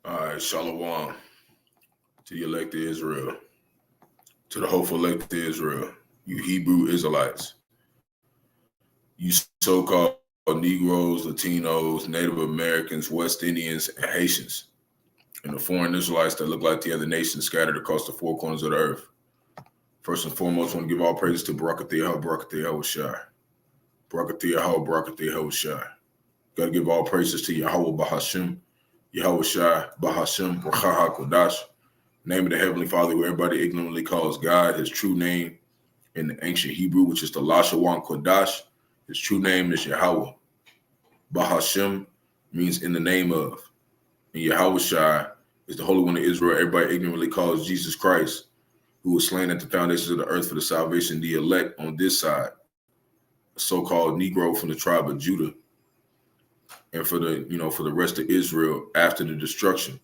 All right, Shalom to the elect of Israel, to the hopeful elect of Israel. you Hebrew Israelites, you so-called Negroes, Latinos, Native Americans, West Indians, and Haitians, and the foreign Israelites that look like the other nations scattered across the four corners of the earth. First and foremost, I want to give all praises to Barak, Barak, Yahawashi. Barak, Barak, Yahawashi. Got to give all praises to Yahawah, Bahasham, Yahawashi, Bahasham, Qadash. Name of the Heavenly Father, who everybody ignorantly calls God. His true name in the ancient Hebrew, which is the Rawchaa Qadash. His true name is Yahawah. Bahasham means in the name of. And Yahawashi is the Holy One of Israel. Everybody ignorantly calls Jesus Christ, who was slain at the foundations of the earth for the salvation of the elect on this side, a so-called Negro from the tribe of Judah, and for the rest of Israel after the destruction.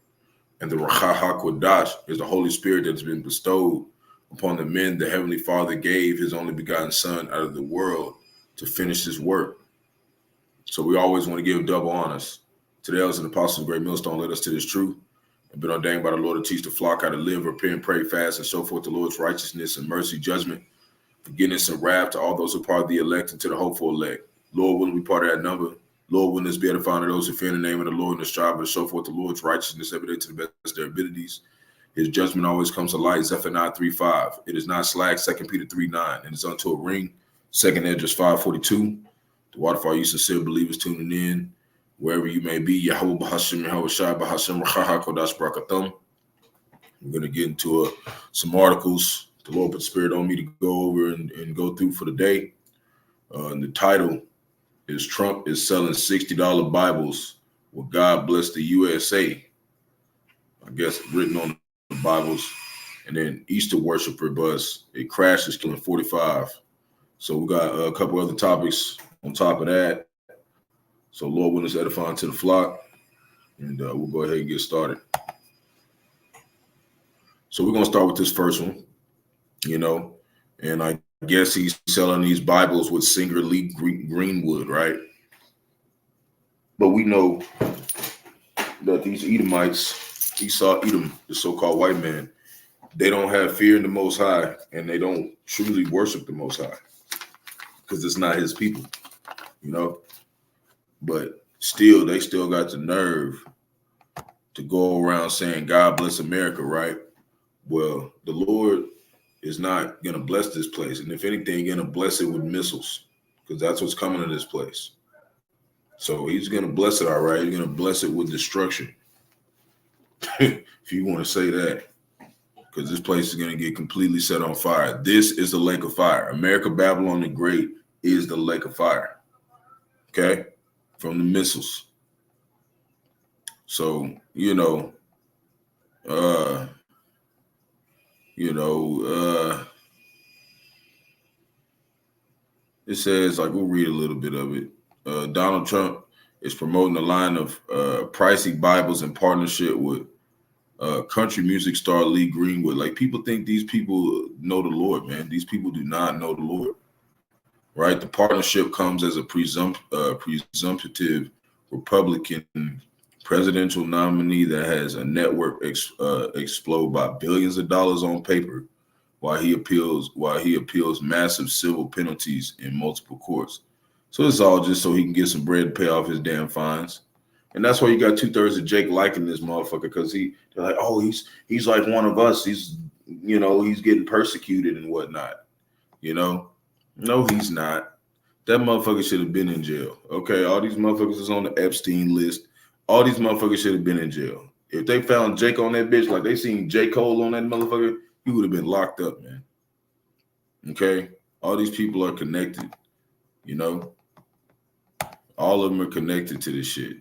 And the Rawchaa Qadash is the Holy Spirit that has been bestowed upon the men the Heavenly Father gave his only begotten Son out of the world to finish his work. So we always want to give double honors to the elders and apostles of Great Millstone led us to this truth and been ordained by the Lord to teach the flock how to live, repent, pray, fast, and show forth the Lord's righteousness and mercy, judgment, forgiveness, and wrath to all those who are part of the elect and to the hopeful elect. Lord, willing to be part of that number. Lord, willing us be edifying to those who fear the name of the Lord and the strive to show forth the Lord's righteousness every day to the best of their abilities. His judgment always comes to light. Zephaniah 3:5. It is not slack. 2 Peter 3:9. And it's unto a ring. 2 Esdras 5:42. The waterfall, you sincere believers tuning in, wherever you may be. Yahawah, Bahasham, Yahawashi, Bahasham, Rawchaa, Qadash, Barak, Atham. We're going to get into some articles the Lord put the Spirit on me to go over and go through for the day. And the title is Trump is selling $60 Bibles. Will God bless the USA? I guess written on the Bibles. And then Easter worshiper bus. It crashes, killing 45. So we got a couple other topics on top of that. So Lord willing us edifying to the flock. And we'll go ahead and get started. So we're going to start with this first one, and I guess he's selling these Bibles with Singer Lee Greenwood, right? But we know that these Edomites, Esau Edom, the so-called white man, they don't have fear in the Most High, and they don't truly worship the Most High because it's not his people, But still, they still got the nerve to go around saying, God bless America, right? Well, the Lord is not going to bless this place. And if anything, going to bless it with missiles because that's what's coming to this place. So he's going to bless it, all right? He's going to bless it with destruction, if you want to say that, because this place is going to get completely set on fire. This is the lake of fire. America, Babylon the Great is the lake of fire, okay, from the missiles. So, it says, we'll read a little bit of it. Donald Trump is promoting a line of pricey Bibles in partnership with country music star Lee Greenwood. People think these people know the Lord, man. These people do not know the Lord, right? The partnership comes as a presumptive Republican presidential nominee that has a network explode by billions of dollars on paper while he appeals massive civil penalties in multiple courts. So it's all just so he can get some bread to pay off his damn fines. And that's why you got 2/3 of Jake liking this motherfucker, because they're like, oh, he's like one of us. He's getting persecuted and whatnot. No, he's not. That motherfucker should have been in jail. Okay, all these motherfuckers is on the Epstein list. All these motherfuckers should have been in jail. If they found Jake on that bitch, like they seen J. Cole on that motherfucker, he would have been locked up, man. Okay? All these people are connected, All of them are connected to this shit.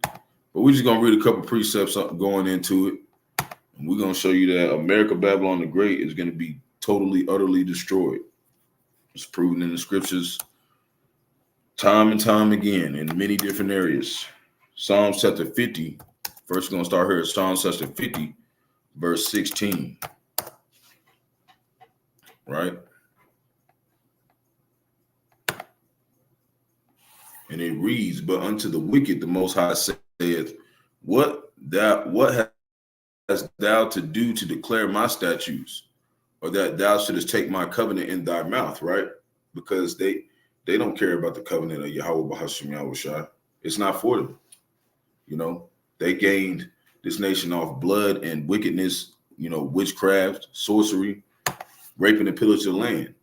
But we're just going to read a couple precepts going into it. And we're going to show you that America, Babylon the Great is going to be totally, utterly destroyed. It's proven in the scriptures time and time again in many different areas. Psalms chapter 50. First, we're going to start here at Psalms chapter 50, verse 16. Right? And it reads, but unto the wicked the Most High saith, what hast thou to do to declare my statutes? or that thou shouldest take my covenant in thy mouth, right? Because they don't care about the covenant of Yahawah, Bahasham, Yahawashi. It's not for them. You know, they gained this nation off blood and wickedness, you know, witchcraft, sorcery, raping and pillage of the land.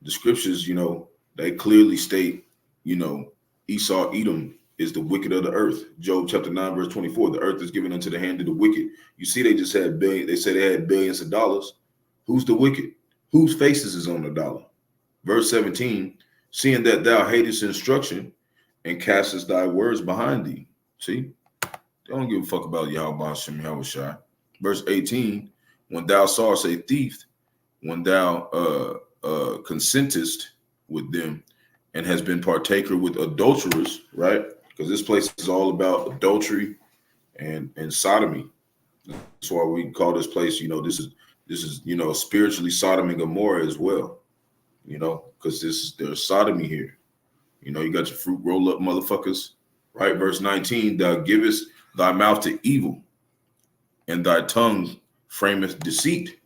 The scriptures, you know, they clearly state, you know, Esau, Edom is the wicked of the earth. Job chapter 9, verse 24, the earth is given unto the hand of the wicked. You see, they just had they said they had billions of dollars. Who's the wicked? Whose faces is on the dollar? Verse 17, seeing that thou hatest instruction and castest thy words behind thee. See, they don't give a fuck about Yahweh, Shem, Yahawashi. Verse 18, when thou sawest a thief, when thou consentest with them and has been partaker with adulterers, right? Because this place is all about adultery and sodomy. That's why we call this place, you know, this is you know, spiritually Sodom and Gomorrah as well, you know, because there's sodomy here. You know, you got your fruit roll up motherfuckers, right? Verse 19, thou givest thy mouth to evil and thy tongue frameth deceit.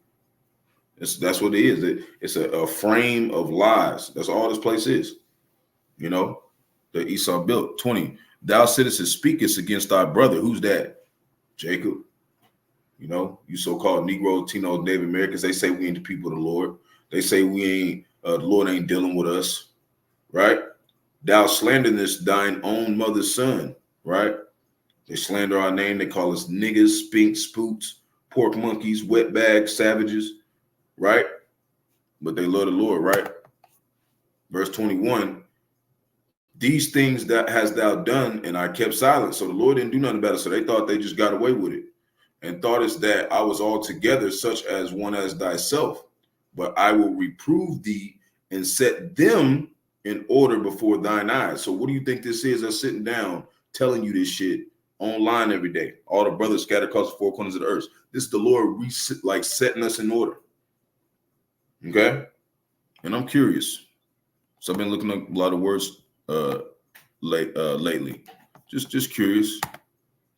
That's what it is. It's a frame of lies. That's all this place is, you know, that Esau built. 20, thou sittest and speakest against thy brother. Who's that? Jacob. You know, you so-called Negro, Latino, Native Americans, they say we ain't the people of the Lord. They say we ain't, the Lord ain't dealing with us, right? Thou slanderest thine own mother's son, right? They slander our name. They call us niggas, spinks, spoots, pork monkeys, wetbags, savages, right? But they love the Lord, right? Verse 21, these things that hast thou done, and I kept silent. So the Lord didn't do nothing about it. So they thought they just got away with it. And thoughtest that I was altogether such as one as thyself. But I will reprove thee and set them in order before thine eyes. So what do you think this is? Us sitting down telling you this shit online every day. All the brothers scattered across the four corners of the earth. This is the Lord like setting us in order. Okay? And I'm curious. So I've been looking up a lot of words lately. Just curious.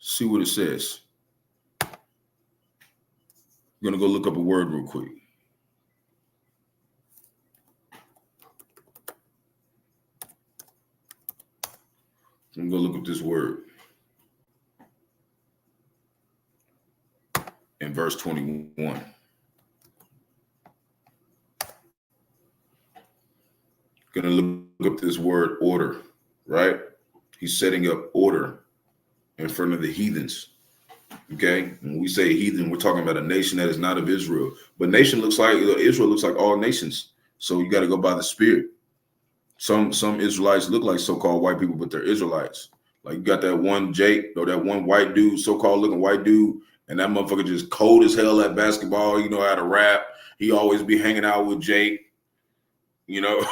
See what it says. I'm gonna go look up a word real quick. I'm gonna look up this word in verse 21. Gonna look up this word order, right? He's setting up order in front of the heathens. Okay, when we say heathen, we're talking about a nation that is not of Israel. But nation looks like Israel looks like all nations. So you got to go by the spirit. Some Israelites look like so-called white people, but they're Israelites. Like you got that one Jake or that one white dude, so-called looking white dude, and that motherfucker just cold as hell at basketball. You know how to rap. He always be hanging out with Jake. You know,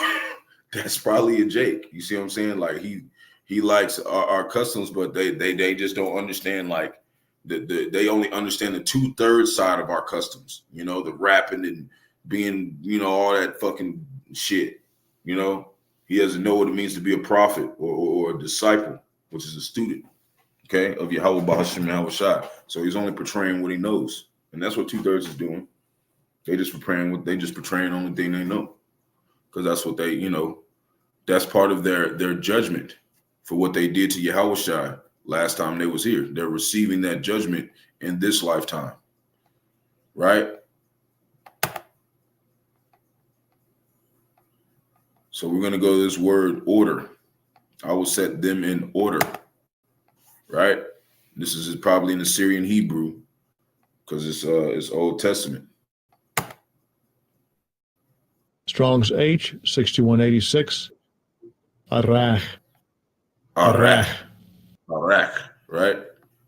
that's probably a Jake. You see what I'm saying? Like he likes our customs, but they just don't understand like. They only understand the 2/3 side of our customs, you know, the rapping and being, you know, all that fucking shit. You know, he doesn't know what it means to be a prophet or a disciple, which is a student, okay, of Yahawah, Bahasham, Yahawashi. So he's only portraying what he knows, and that's what 2/3 is doing. They just portraying the only thing they know, because that's what they, you know, that's part of their judgment for what they did to Yahawashi. Last time they was here, they're receiving that judgment in this lifetime, right? So we're going to go to this word order. I will set them in order, right? This is probably in Assyrian Hebrew because it's Old Testament. Strong's H 6186. Barak. Barak, right?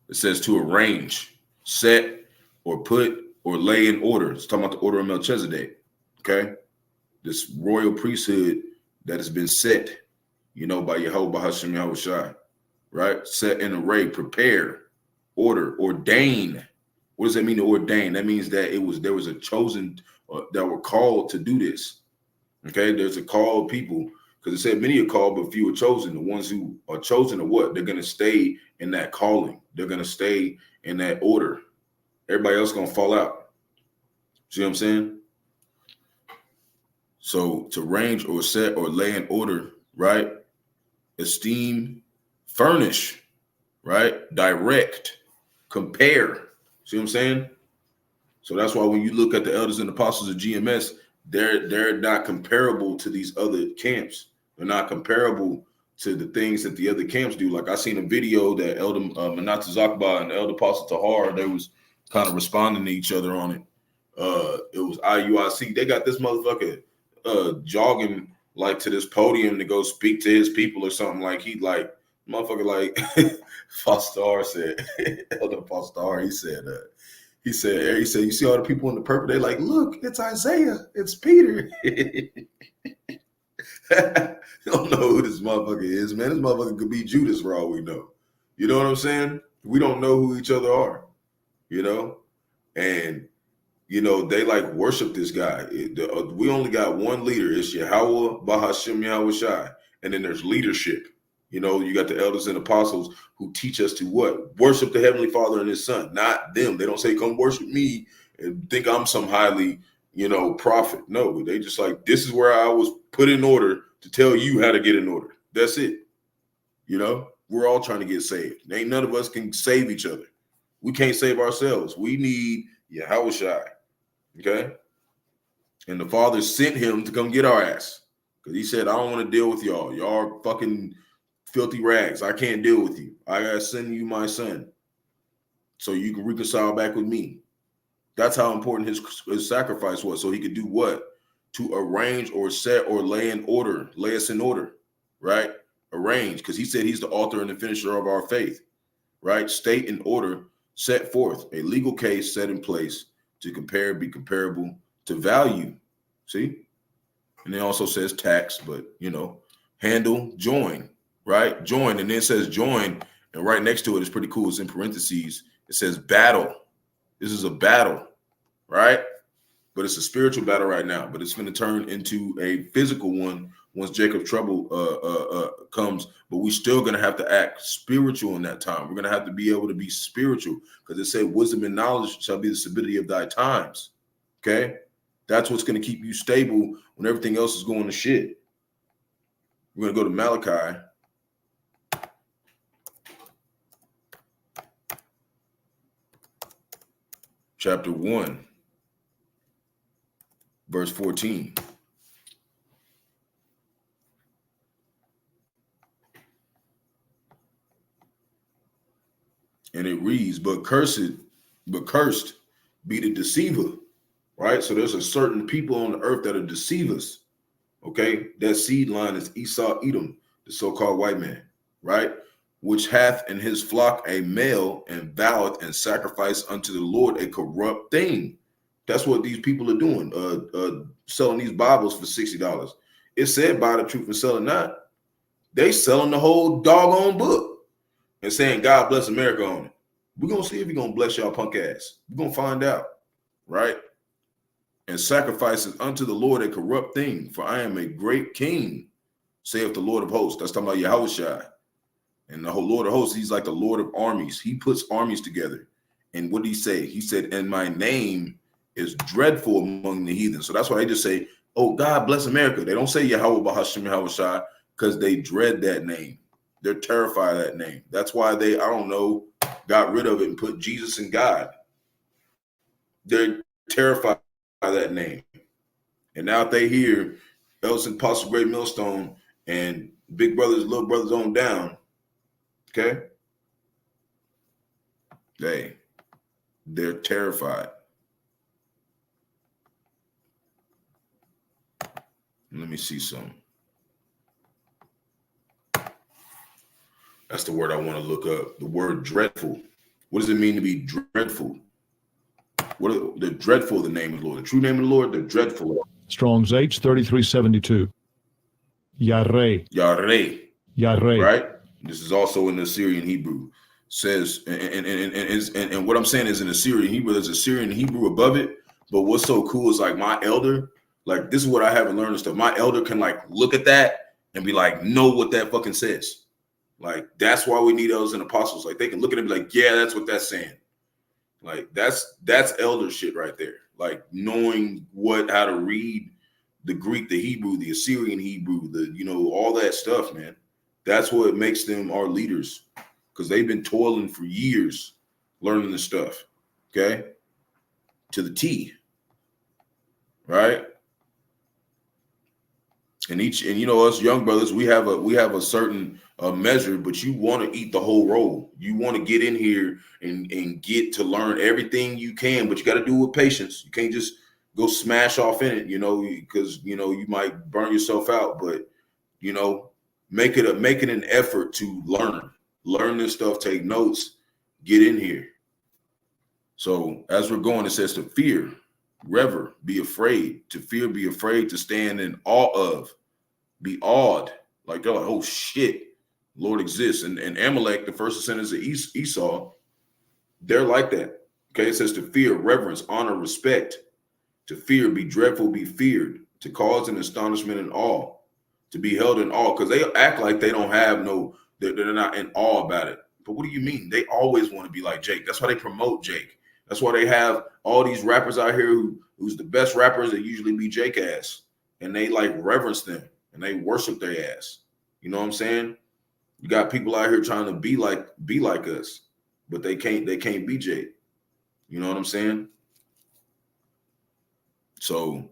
It says to arrange, set, or put, or lay in order. It's talking about the order of Melchizedek, okay? This royal priesthood that has been set, you know, by Yahawah, Bahasham, Yahawashi, right? Set in array, prepare, order, ordain. What does that mean to ordain? That means that there was a chosen that were called to do this, okay? There's a called people. Because it said many are called, but few are chosen. The ones who are chosen are what? They're going to stay in that calling. They're going to stay in that order. Everybody else going to fall out. See what I'm saying? So to range or set or lay in order, right? Esteem, furnish, right? Direct, compare. See what I'm saying? So that's why when you look at the elders and apostles of GMS, they're not comparable to these other camps. They're not comparable to the things that the other camps do. Like I seen a video that Elder Manat Zakba and the Elder Apostle Tahar, they was kind of responding to each other on it. It was IUIC. They got this motherfucker jogging like to this podium to go speak to his people or something. Like he like motherfucker like Foster said, Elder Foster, he said you see all the people in the purple, they like, look, it's Isaiah, it's Peter. You don't know who this motherfucker is, man. This motherfucker could be Judas for all we know. You know what I'm saying? We don't know who each other are, you know? And, you know, they like worship this guy. We only got one leader. It's Yahawah, Bahasham, Yahawashi. And then there's leadership. You know, you got the elders and apostles who teach us to what? Worship the Heavenly Father and His Son, not them. They don't say, come worship me and think I'm some highly, you know, prophet. No, they just like, this is where I was put in order to tell you how to get in order. That's it. You know, we're all trying to get saved. Ain't none of us can save each other. We can't save ourselves. We need Yahawashi. Okay? And the Father sent him to come get our ass. Because he said, I don't want to deal with y'all. Y'all are fucking filthy rags. I can't deal with you. I gotta send you my son so you can reconcile back with me. That's how important his sacrifice was. So he could do what? To arrange or set or lay us in order, right? Arrange, because he said he's the author and the finisher of our faith, right? State in order, set forth a legal case set in place to compare, be comparable to value. See? And it also says tax, but you know, handle, join, right? Join, and then it says join, and right next to it is pretty cool. It's in parentheses. It says battle. This is a battle, right? But it's a spiritual battle right now. But it's going to turn into a physical one once Jacob's trouble comes. But we're still going to have to act spiritual in that time. We're going to have to be able to be spiritual because it said wisdom and knowledge shall be the stability of thy times. Okay? That's what's going to keep you stable when everything else is going to shit. We're going to go to Malachi. Chapter 1, verse 14. And it reads, but cursed be the deceiver, right? So there's a certain people on the earth that are deceivers, okay? That seed line is Esau, Edom, the so-called white man, right? Which hath in his flock a male and voweth and sacrifice unto the Lord a corrupt thing. That's what these people are doing, selling these Bibles for $60. It said buy the truth and sell it not. They selling the whole doggone book and saying God bless America on it. We're going to see if he's going to bless y'all punk ass. We're going to find out, right? And sacrifices unto the Lord a corrupt thing, for I am a great king, saith the Lord of hosts. That's talking about Yahawashi. And the whole Lord of hosts, he's like the Lord of armies. He puts armies together. And what did he say? He said, and my name is dreadful among the heathen. So that's why they just say, oh, God bless America. They don't say Yahawah, Bahasham, Yahawashi, because they dread that name. They're terrified of that name. That's why they, I don't know, got rid of it and put Jesus and God. They're terrified of that name. And now if they hear Elson Apostle Great Millstone and Big Brothers, Little Brothers on down, okay? They're terrified. Let me see some. That's the word I want to look up. The word dreadful. What does it mean to be dreadful? What are the dreadful of the name of the Lord? The true name of the Lord, the dreadful. Strong's H 3372. Yareh. Right? This is also in the Assyrian Hebrew. Says, and what I'm saying is in Assyrian Hebrew, there's Assyrian Hebrew above it. But what's so cool is like my elder, like this is what I haven't learned and stuff. My elder can like look at that and be like, know what that fucking says. Like, that's why we need elders and apostles. Like, they can look at it and be like, yeah, that's what that's saying. Like, that's elder shit right there. Like, knowing how to read the Greek, the Hebrew, the Assyrian Hebrew, all that stuff, man. That's what makes them our leaders, because they've been toiling for years learning this stuff, okay? To the T, right? And us young brothers, we have a certain measure, but you want to eat the whole roll. You want to get in here and get to learn everything you can, but you got to do it with patience. You can't just go smash off in it, because you might burn yourself out. But make it an effort to learn this stuff, take notes, get in here. So as we're going, it says to fear, rever, be afraid, to fear, be afraid, to stand in awe of, be awed. Like they're like, oh shit, Lord exists. And Amalek, the first descendants of Esau, they're like that. Okay, it says to fear, reverence, honor, respect, to fear, be dreadful, be feared, to cause an astonishment and awe, to be held in awe, because they act like they don't have they're not in awe about it. But what do you mean? They always want to be like Jake. That's why they promote Jake. That's why they have all these rappers out here who's the best rappers that usually be Jake ass, and they like reverence them and they worship their ass. You know what I'm saying? You got people out here trying to be like us, but they can't be Jake. You know what I'm saying? So,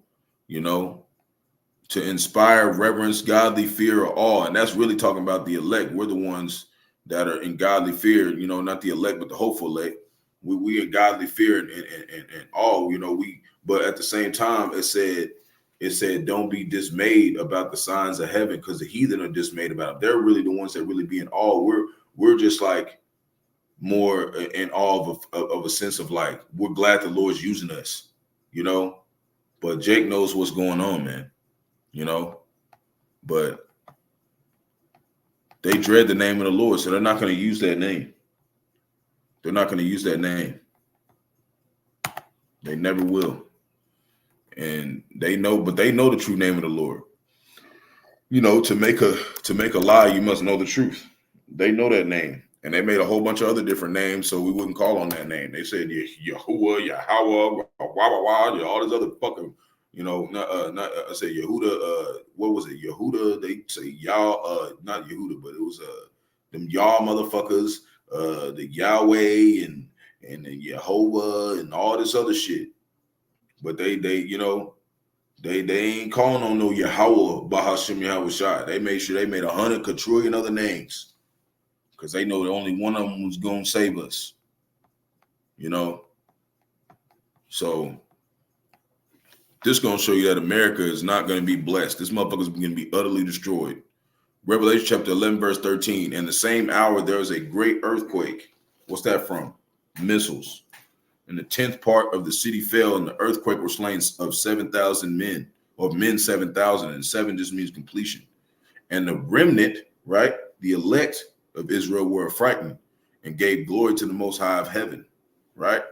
to inspire reverence, godly fear, or awe, and that's really talking about the elect. We're the ones that are in godly fear, not the elect, but the hopeful elect. We in godly fear and awe, but at the same time, it said, don't be dismayed about the signs of heaven, because the heathen are dismayed about them. They're really the ones that really be in awe. We're just like more in awe of a sense of like, we're glad the Lord's using us, but Jake knows what's going on, man, but they dread the name of the Lord. So they're not going to use that name. They're not going to use that name. They never will. And they know the true name of the Lord. To make a lie, you must know the truth. They know that name. And they made a whole bunch of other different names, so we wouldn't call on that name. They said Yahuwah, Yahawah, all this other fucking, I say Yehuda, what was it? Yehuda, they say Yah, not Yehuda, but it was them Yah motherfuckers, the Yahweh and the Yehovah and all this other shit. But they ain't calling on no Yahawah, Bahasham, Yahawashi. They made sure they made 100 quadrillion other names, because they know that only one of them was going to save us. So this is going to show you that America is not going to be blessed. This motherfucker is going to be utterly destroyed. Revelation chapter 11, verse 13. In the same hour, there was a great earthquake. What's that from? Missiles. And the 10th part of the city fell, and the earthquake were slain of 7,000 men, or men 7,000, and 7 just means completion. And the remnant, right, the elect of Israel were affrighted and gave glory to the Most High of heaven, right?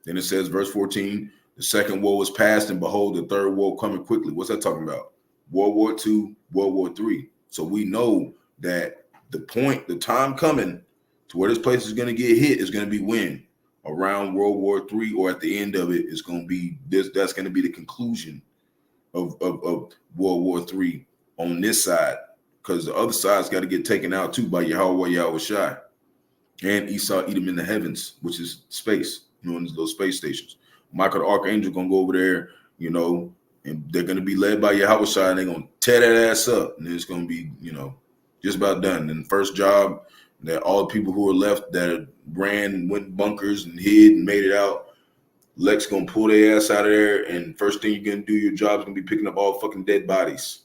Then it says, verse 14, the second woe was past, and behold, the third woe coming quickly. What's that talking about? World War II, World War III. So we know that the time coming to where this place is going to get hit is going to be when? Around World War III, or at the end of it, is going to be this. That's going to be the conclusion of World War III on this side, because the other side's got to get taken out too by Yahawah, Yahawashi, and Esau, Edom in the heavens, which is space, in those space stations. Michael the Archangel going to go over there, and they're going to be led by Yahawashi, and they're going to tear that ass up, and it's going to be, just about done. And the first job that all the people who are left that ran and went bunkers and hid and made it out, Lex going to pull their ass out of there, and first thing you're going to do, your job's going to be picking up all fucking dead bodies.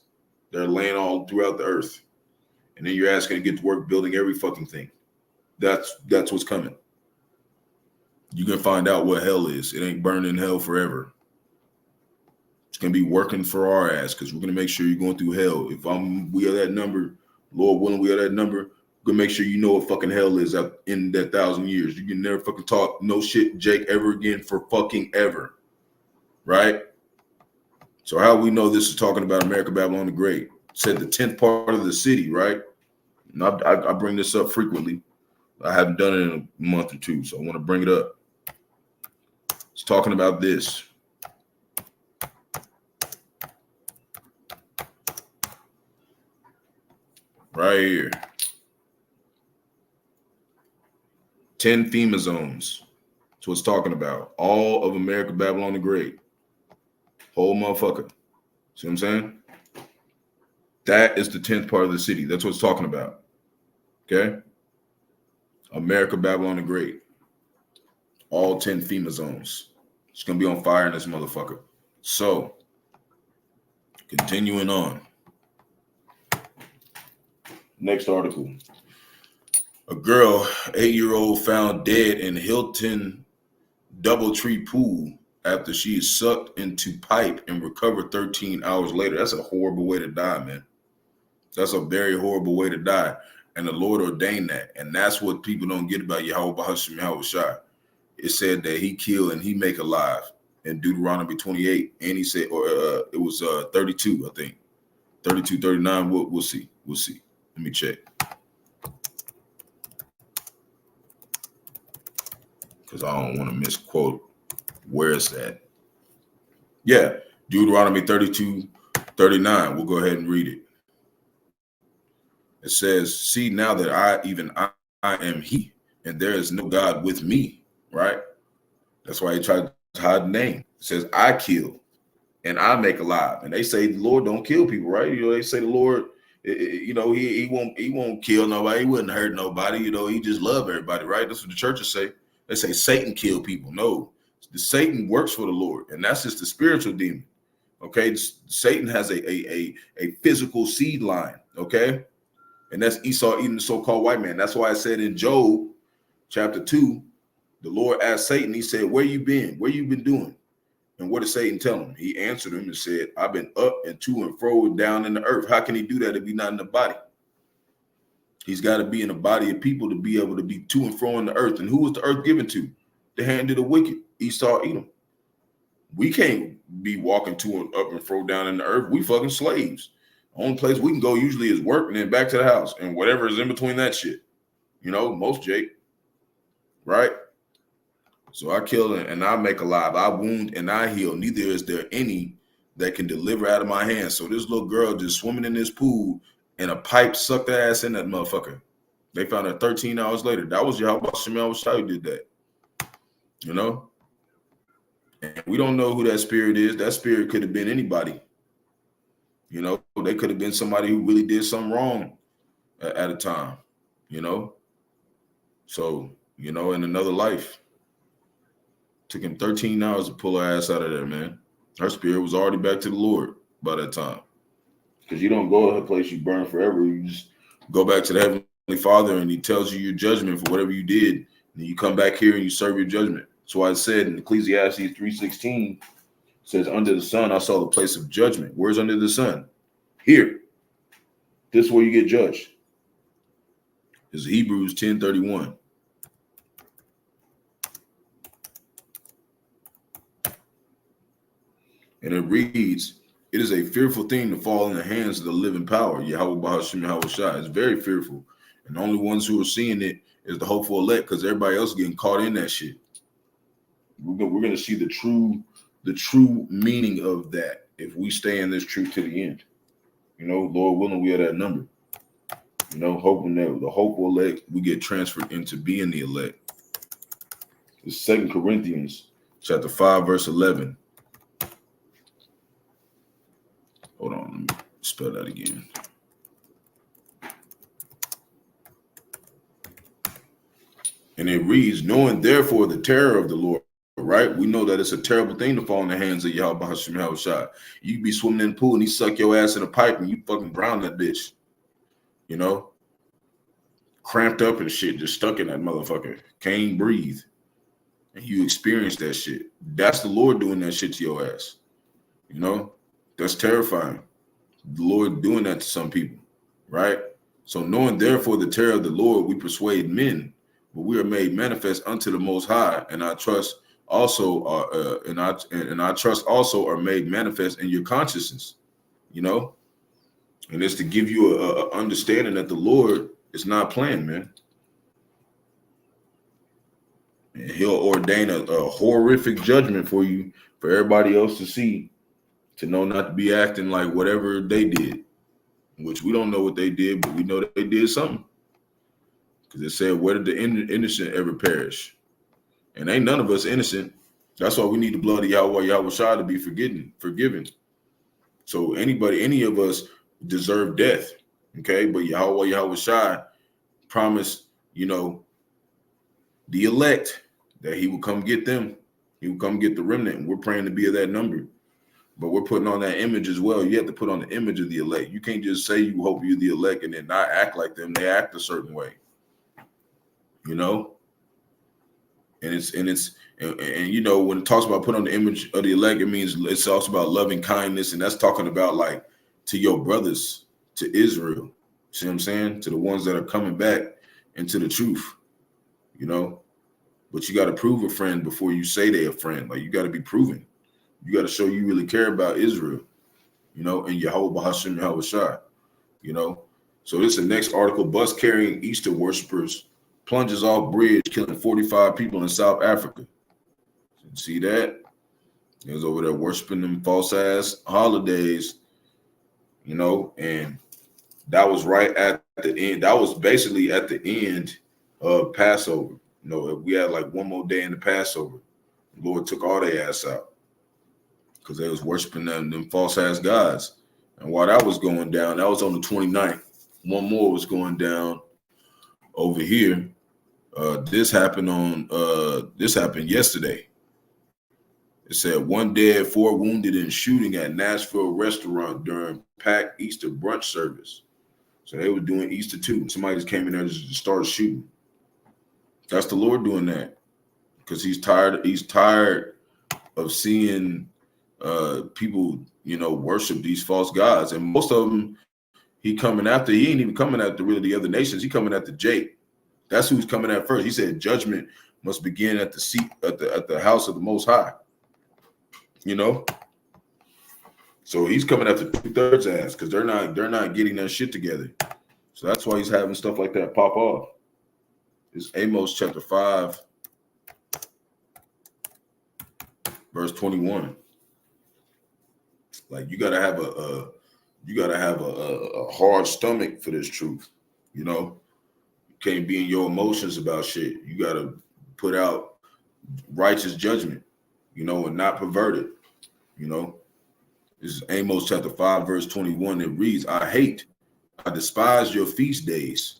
They're laying all throughout the earth. And then your ass going to get to work building every fucking thing. That's what's coming. You're going to find out what hell is. It ain't burning in hell forever. It's going to be working for our ass, because we're going to make sure you're going through hell. If we are that number, Lord willing, we are that number, we're going to make sure you know what fucking hell is up in that 1,000 years. You can never fucking talk no shit, Jake, ever again for fucking ever. Right? So how we know this is talking about America, Babylon the Great? It said the 10th part of the city, right? And I bring this up frequently. I haven't done it in a month or two, so I want to bring it up. It's talking about this. Right here. 10 FEMA zones. That's what it's talking about. All of America, Babylon the Great. Whole motherfucker. See what I'm saying? That is the 10th part of the city. That's what it's talking about. Okay? America, Babylon the Great. All 10 FEMA zones. It's going to be on fire in this motherfucker. So, continuing on. Next article. A girl, 8-year-old, found dead in Hilton Doubletree pool after she is sucked into pipe and recovered 13 hours later. That's a horrible way to die, man. That's a very horrible way to die. And the Lord ordained that. And that's what people don't get about Yahawah, Bahasham, Yahawashi. It said that he killed and he make alive in Deuteronomy 28. And he said, or it was 32, I think. 32, 39. We'll see. We'll see. Let me check. Because I don't want to misquote where it's at. Yeah, Deuteronomy 32, 39. We'll go ahead and read it. It says, see now that I am he, and there is no God with me, right? That's why he tried to hide the name. It says, I kill and I make alive. And they say the Lord don't kill people, right? You know, they say the Lord, you know, he won't kill nobody, he wouldn't hurt nobody, you know, he just love everybody, right? That's what the churches say. They say Satan kill people. No, the Satan works for the Lord, and that's just the spiritual demon. Okay, Satan has a physical seed line. Okay, and that's Esau eating the so-called white man. That's why I said in Job chapter 2, the Lord asked Satan. He said, "Where you been? Where you been doing?" And what did Satan tell him? He answered him and said, "I've been up and to and fro down in the earth." How can he do that if he's not in the body? He's got to be in a body of people to be able to be to and fro in the earth. And who was the earth given to? The hand of the wicked, Esau, Edom. We can't be walking to and up and fro down in the earth. We fucking slaves. Only place we can go usually is work and then back to the house and whatever is in between that shit. You know, most Jake. Right? So I kill and I make alive. I wound and I heal. Neither is there any that can deliver out of my hands. So this little girl just swimming in this pool and a pipe sucked her ass in that motherfucker. They found her 13 hours later. That was Yahawashi who did that. You know? And we don't know who that spirit is. That spirit could have been anybody. You know, they could have been somebody who really did something wrong at a time. You know? So, you know, in another life. Took him 13 hours to pull her ass out of there, man. Her spirit was already back to the Lord by that time. Because you don't go to a place you burn forever. You just go back to the Heavenly Father and he tells you your judgment for whatever you did. And you come back here and you serve your judgment. So I said in Ecclesiastes 3:16, says, under the sun, I saw the place of judgment. Where's under the sun? Here. This is where you get judged. It's Hebrews 10:31. And it reads, it is a fearful thing to fall in the hands of the living power. Yahawah, Bahasham, Yahawashi. It's very fearful. And the only ones who are seeing it is the hopeful elect, because everybody else is getting caught in that shit. We're going to see the true meaning of that if we stay in this truth to the end. You know, Lord willing, we are that number. You know, hoping that the hopeful elect, we get transferred into being the elect. It's 2 Corinthians chapter 5, verse 11. Hold on, let me spell that again. And it reads, knowing therefore the terror of the Lord, right? We know that it's a terrible thing to fall in the hands of Yahawah, Bahasham, Yahawashi. You be swimming in the pool and he suck your ass in a pipe and you fucking drown that bitch. You know? Cramped up and shit, just stuck in that motherfucker. Can't breathe. And you experience that shit. That's the Lord doing that shit to your ass. You know? That's terrifying. The Lord doing that to some people, right? So knowing therefore the terror of the Lord, we persuade men, but we are made manifest unto the Most High, and our trust also our trust also are made manifest in your consciousness, you know. And it's to give you a understanding that the Lord is not playing, man. And He'll ordain a horrific judgment for you, for everybody else to see. To know not to be acting like whatever they did, which we don't know what they did, but we know that they did something. Because it said, where did the innocent ever perish? And ain't none of us innocent. That's why we need the blood of Yahawah, Yahawashi to be forgiven. So any of us deserve death. Okay, but Yahawah, Yahawashi promised, the elect that he will come get them. He will come get the remnant. And we're praying to be of that number. But we're putting on that image as well. You have to put on the image of the elect. You can't just say you hope you're the elect and then not act like them. They act a certain way. And when it talks about put on the image of the elect, it means it's also about loving kindness, and that's talking about like to your brothers, to Israel. See what I'm saying? To the ones that are coming back into the truth, But you got to prove a friend before you say they're a friend. Like you got to be proven. You got to show you really care about Israel, and Yahawah, Bahasham, Yahawashi, So this is the next article. Bus carrying Easter worshipers plunges off bridge, killing 45 people in South Africa. See that? He was over there worshiping them false ass holidays, and that was right at the end. That was basically at the end of Passover. We had like one more day in the Passover. The Lord took all their ass out because they was worshiping them false ass gods. And while that was going down, that was on the 29th. One more was going down over here. This happened yesterday. It said 1 dead, 4 wounded in shooting at Nashville restaurant during packed Easter brunch service. So they were doing Easter too. Somebody just came in there and just started shooting. That's the Lord doing that because he's tired. He's tired of seeing people, worship these false gods, and most of them he coming after. He ain't even coming after really the other nations. He coming after Jake. That's who's coming at first. He said judgment must begin at the seat at the house of the Most High. So he's coming after 2/3 ass because they're not getting their shit together. So that's why he's having stuff like that pop off. It's Amos chapter 5, verse 21. Like you gotta have a hard stomach for this truth. You can't be in your emotions about shit. You gotta put out righteous judgment, and not pervert it. This is Amos chapter 5, verse 21. It reads, I despise your feast days.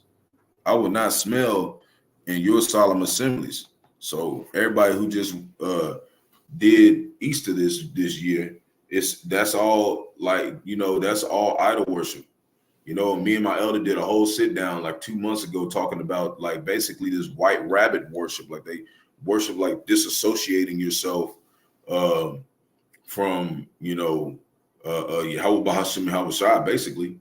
I will not smell in your solemn assemblies. So everybody who just did Easter this year, that's all like, that's all idol worship. Me and my elder did a whole sit down like 2 months ago talking about like basically this white rabbit worship. Like they worship like disassociating yourself from Yahawah, Bahasham, Yahawashi, basically,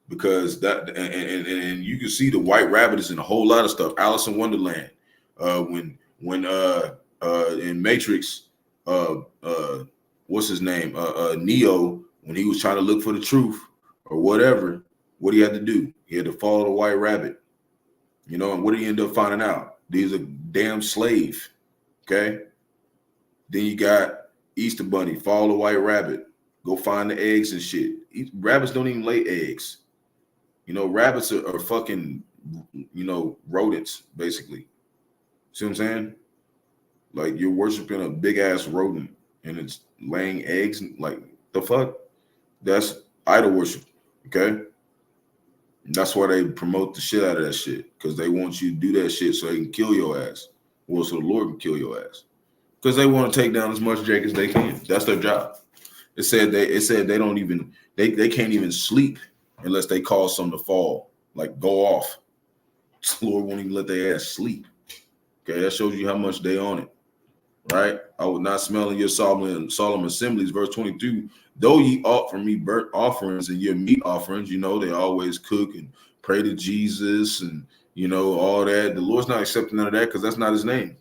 because that and you can see the white rabbit is in a whole lot of stuff. Alice in Wonderland, when in Matrix, what's his name, Neo, when he was trying to look for the truth or whatever, what he had to do, he had to follow the white rabbit, and what did he end up finding out? He's a damn slave. Okay, then you got Easter Bunny, follow the white rabbit, go find the eggs and shit. Rabbits don't even lay eggs. Rabbits are fucking, rodents, basically. See what I'm saying? Like you're worshiping a big ass rodent and it's laying eggs. Like the fuck? That's idol worship. Okay? And that's why they promote the shit out of that shit, because they want you to do that shit so they can kill your ass. Well, so the Lord can kill your ass. Because they want to take down as much Jake as they can. That's their job. It said they don't even they can't even sleep unless they cause something to fall, like go off. The Lord won't even let their ass sleep. Okay, that shows you how much they on it, right? I will not smell in your solemn assemblies, verse 22. Though ye ought from me burnt offerings and your meat offerings, they always cook and pray to Jesus and all that. The Lord's not accepting none of that because that's not his name,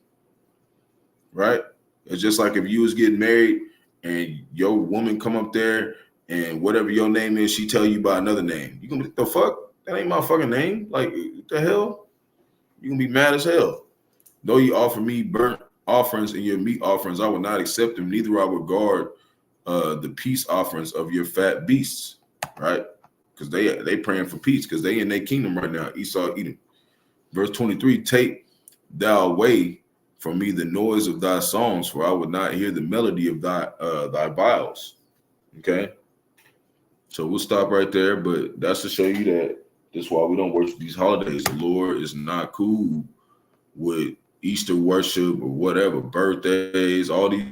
right? It's just like if you was getting married and your woman come up there and whatever your name is, she tell you by another name. You gonna be, the fuck? That ain't my fucking name. Like, what the hell? You gonna be mad as hell. Though you offer me burnt offerings and your meat offerings, I will not accept them. Neither I will regard the peace offerings of your fat beasts, right? because they praying for peace because they in their kingdom right now. Esau, Edom. Verse 23, take thou away from me the noise of thy songs, for I would not hear the melody of thy viols. Okay. So we'll stop right there, but that's to show you that that's why we don't worship these holidays. The Lord is not cool with Easter worship or whatever, birthdays, all these,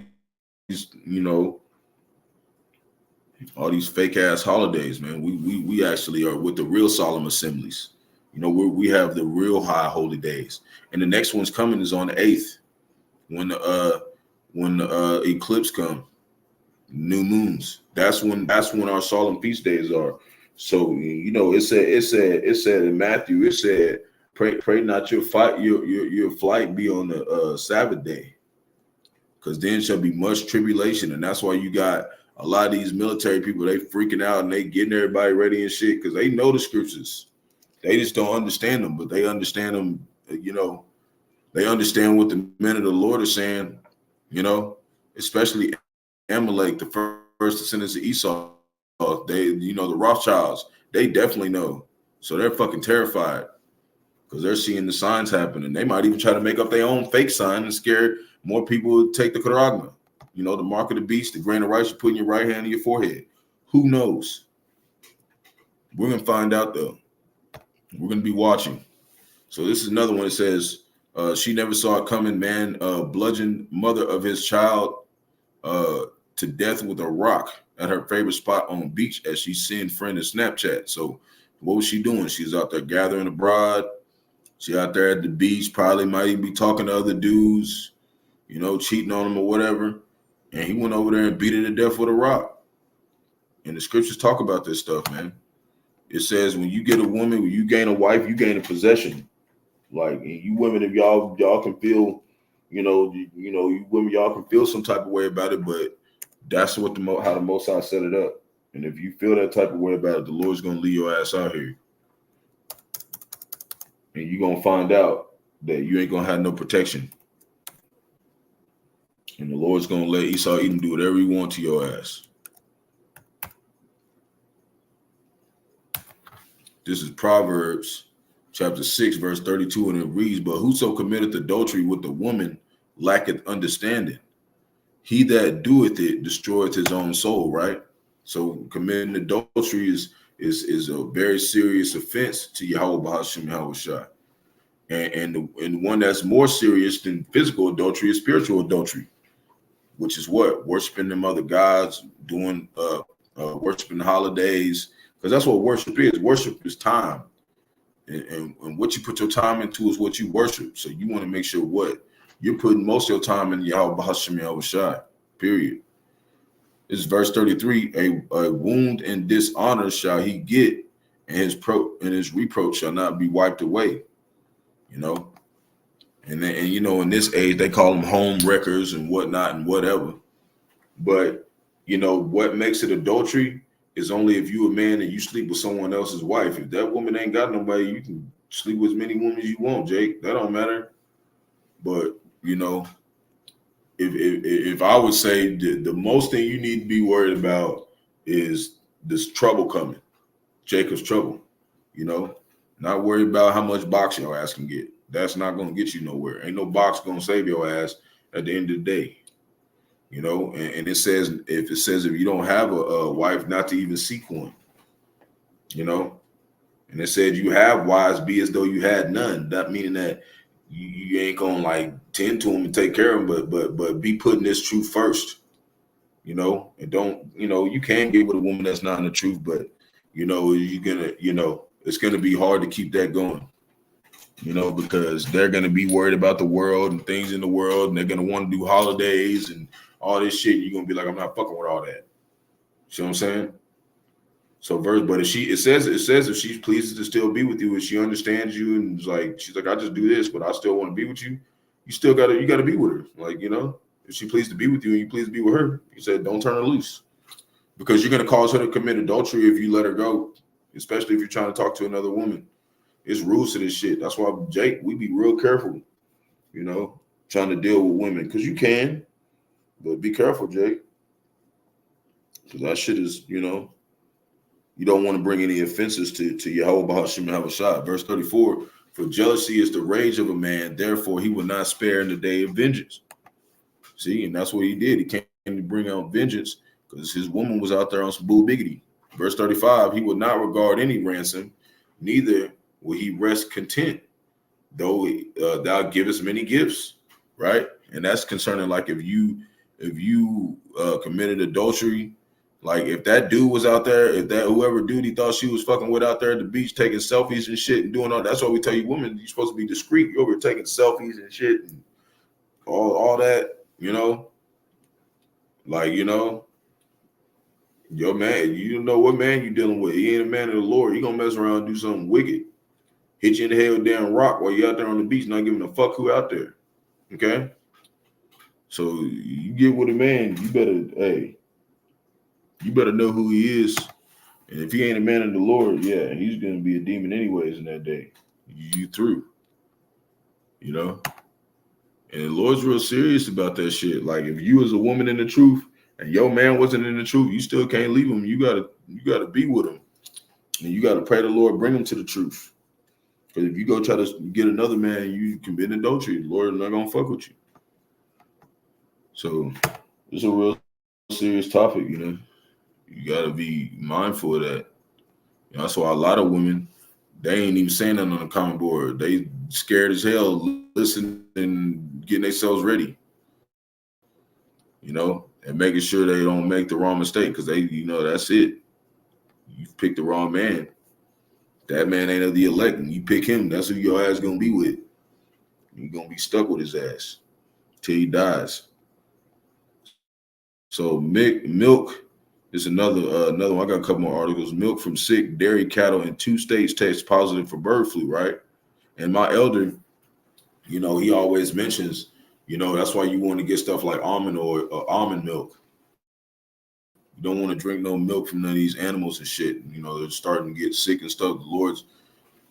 all these fake ass holidays, man. We actually are with the real solemn assemblies. We have the real high holy days, and the next one's coming is on the 8th, when the eclipse come, new moons. That's when our solemn feast days are. So it said in Matthew, it said, pray not your flight be on the Sabbath day, because then shall be much tribulation, and that's why you got a lot of these military people. They freaking out and they getting everybody ready and shit because they know the scriptures. They just don't understand them, but they understand them. They understand what the men of the Lord are saying. Especially Amalek, the first descendants of Esau. They, the Rothschilds. They definitely know. So they're fucking terrified because they're seeing the signs happen, and they might even try to make up their own fake sign and scare more people to take the Qadash. The mark of the beast, the grain of rice you put in your right hand and your forehead. Who knows? We're gonna find out though. We're going to be watching. So this is another one. It says, she never saw it coming, man, bludgeoned mother of his child to death with a rock at her favorite spot on the beach as she sent friend in Snapchat. So what was she doing? She's out there gathering abroad. She out there at the beach, probably might even be talking to other dudes, cheating on them or whatever. And he went over there and beat her to death with a rock. And the scriptures talk about this stuff, man. It says when you get a woman, when you gain a wife, you gain a possession. Like you women, if y'all can feel, you women, y'all can feel some type of way about it, but that's what how the Most High set it up. And if you feel that type of way about it, the Lord's gonna leave your ass out here, and you're gonna find out that you ain't gonna have no protection, and the Lord's gonna let Esau Edom do whatever he wants to your ass. This is Proverbs chapter 6, verse 32, and it reads, but whoso committeth adultery with the woman lacketh understanding. He that doeth it destroyeth his own soul, right? So committing adultery is a very serious offense to Yahawah, Bahasham, Yahawashi. And one that's more serious than physical adultery is spiritual adultery, which is what? Worshiping them other gods, doing worshiping holidays. Because that's what worship is. Worship is time. And what you put your time into is what you worship. So you want to make sure what? You're putting most of your time in Yahawah, Bahasham, Yahawashi, period. This is verse 33. A wound and dishonor shall he get, and his reproach shall not be wiped away. And in this age, they call them home wreckers and whatnot and whatever. But, what makes it adultery is only if you a man and you sleep with someone else's wife. If that woman ain't got nobody, you can sleep with as many women as you want, Jake. That don't matter. But, if I would say the most thing you need to be worried about is this trouble coming, Jacob's trouble, not worried about how much box your ass can get. That's not going to get you nowhere. Ain't no box going to save your ass at the end of the day. And it says, if you don't have a wife, not to even seek one, and it said you have wives, be as though you had none. That meaning that you ain't gonna like tend to them and take care of them, but be putting this truth first, and don't, you can get with a woman that's not in the truth, but you're gonna, it's gonna be hard to keep that going, because they're gonna be worried about the world and things in the world, and they're gonna want to do holidays and all this shit. You're gonna be like, I'm not fucking with all that. See what I'm saying? So but it says if she pleases to still be with you, if she understands you and she's like, I just do this, but I still want to be with you, you gotta be with her. Like, if she pleases to be with you and you please to be with her, you said don't turn her loose. Because you're gonna cause her to commit adultery if you let her go, especially if you're trying to talk to another woman. It's rules to this shit. That's why, Jake, we be real careful, trying to deal with women. Because you can, but be careful, Jake. Because that shit is, You don't want to bring any offenses to Yahawah, Bahasham, and Yahawashi. Verse 34, for jealousy is the rage of a man, therefore he will not spare in the day of vengeance. See, and that's what he did. He came to bring out vengeance because his woman was out there on some bull biggity. Verse 35, he will not regard any ransom, neither will he rest content, though thou givest many gifts, right? And that's concerning, like, if you committed adultery, like if that dude was out there, if that whoever dude he thought she was fucking with out there at the beach taking selfies and shit and doing all, that's why we tell you women, you're supposed to be discreet. You're over taking selfies and shit and all that, you know, like, you know, your man, you don't know what man you dealing with. He ain't a man of the Lord. He gonna mess around and do something wicked, hit you in the head with damn rock while you out there on the beach, not giving a fuck who out there. Okay, so you get with a man, you better know who he is, and if he ain't a man of the Lord, yeah, he's gonna be a demon anyways in that day. You through, you know. And the Lord's real serious about that shit. Like, if you was a woman in the truth and your man wasn't in the truth, you still can't leave him. You gotta be with him, and you gotta pray the Lord bring him to the truth. Because if you go try to get another man, you commit adultery. The Lord is not gonna fuck with you. So it's a real serious topic, you know. You gotta be mindful of that. You know, that's why a lot of women, they ain't even saying nothing on the comment board. They scared as hell, listening and getting themselves ready. You know, and making sure they don't make the wrong mistake, because they, you know, that's it. You picked the wrong man. That man ain't of the elect, and you pick him, that's who your ass gonna be with. You're gonna be stuck with his ass till he dies. So milk is another one. I got a couple more articles. Milk from sick dairy cattle in 2 states tests positive for bird flu, right? And my elder, you know, he always mentions, you know, that's why you want to get stuff like almond oil or almond milk. You don't want to drink no milk from none of these animals and shit. You know, they're starting to get sick and stuff. The Lord's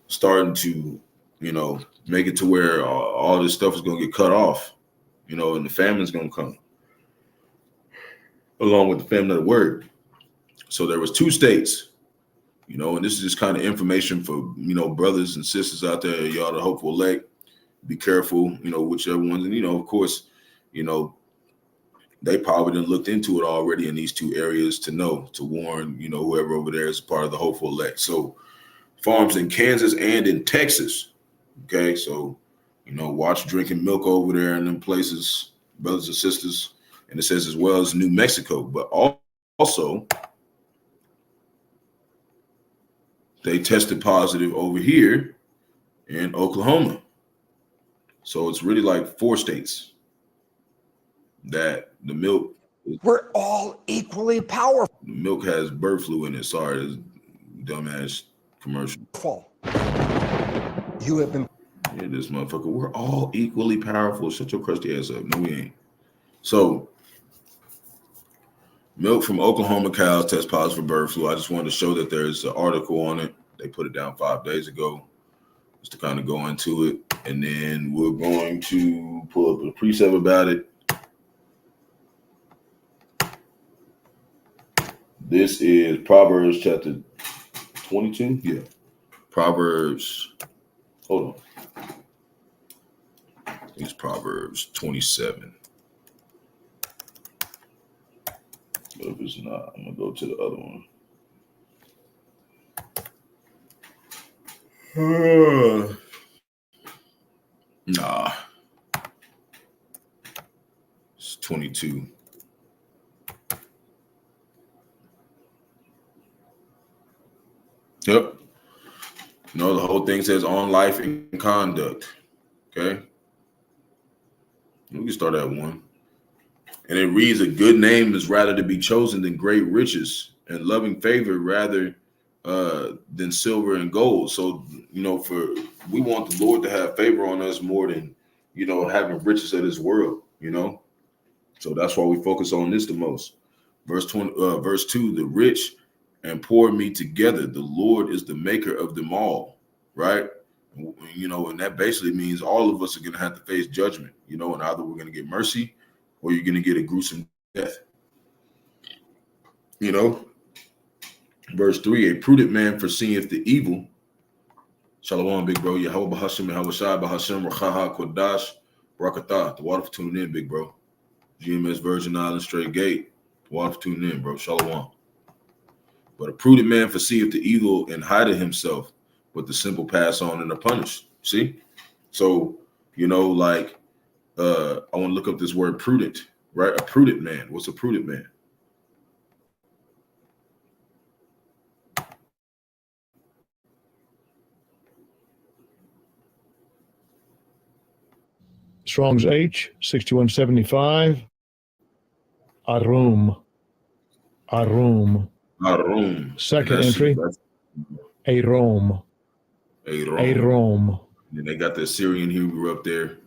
starting to, you know, make it to where all this stuff is going to get cut off, you know, and the famine's going to come along with the famine of the word. So there was 2 states, you know, and this is just kind of information for, you know, brothers and sisters out there, y'all, the hopeful elect. Be careful, you know, whichever ones. And, you know, of course, you know, they probably done looked into it already in these 2 areas to know, to warn, you know, whoever over there is part of the hopeful elect. So farms in Kansas and in Texas. Okay, so, you know, watch drinking milk over there in them places, brothers and sisters. And it says as well as New Mexico, but also they tested positive over here in Oklahoma. So it's really like 4 states that the milk. We're all equally powerful. The milk has bird flu in it. Sorry, this dumbass commercial. You have been. Yeah, this motherfucker. We're all equally powerful. Shut your crusty ass up. No, we ain't. So, milk from Oklahoma cows test positive for bird flu. I just wanted to show that there's an article on it. They put it down 5 days ago, just to kind of go into it. And then we're going to pull up a precept about it. This is Proverbs chapter 22. Yeah. Proverbs. Hold on. It's Proverbs 27. But if it's not, I'm going to go to the other one. Nah. It's 22. Yep. No, the whole thing says on life and conduct. Okay. We can start at 1. And it reads, a good name is rather to be chosen than great riches, and loving favor rather than silver and gold. So, you know, we want the Lord to have favor on us more than, you know, having riches of this world, you know. So that's why we focus on this the most. Verse 2, the rich and poor meet together. The Lord is the maker of them all, right? You know, and that basically means all of us are going to have to face judgment, you know, and either we're going to get mercy or you're going to get a gruesome death, you know. Verse 3, a prudent man foreseeth the evil. Shalom, big bro. Yahawah, Bahasham, Yahawashi, Bahasham, Rawchaa, Qadash, Barak. The water for tuning in, big bro. GMS Virgin Island, Straight Gate. The water for tuning in, bro. Shalom. But a prudent man foreseeth the evil and hideth himself, but the simple pass on and are punished. See? So, you know, like, I want to look up this word prudent, right? A prudent man. What's a prudent man? Strong's H, 6175. Arum. Arum. Arum. Second entry. Arom. Arom. And they got the Syrian Hebrew up there.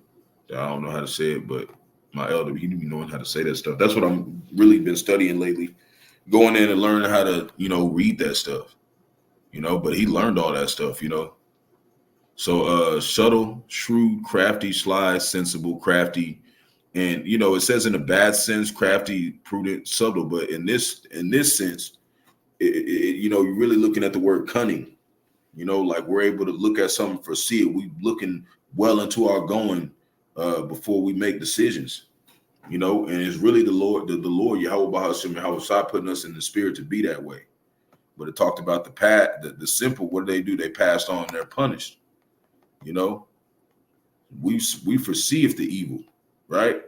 I don't know how to say it, but my elder, he didn't even know how to say that stuff. That's what I'm really been studying lately. Going in and learning how to, you know, read that stuff. You know, but he learned all that stuff, you know. So subtle, shrewd, crafty, sly, sensible, crafty. And, you know, it says in a bad sense, crafty, prudent, subtle. But in this sense, you know, you're really looking at the word cunning. You know, like we're able to look at something, foresee it. We looking well into our going before we make decisions. You know, and it's really the Lord, Yahawah, Bahasham, Yahawashi putting us in the spirit to be that way. But it talked about the simple. What do? They passed on. They're punished. You know, we foresee the evil, right?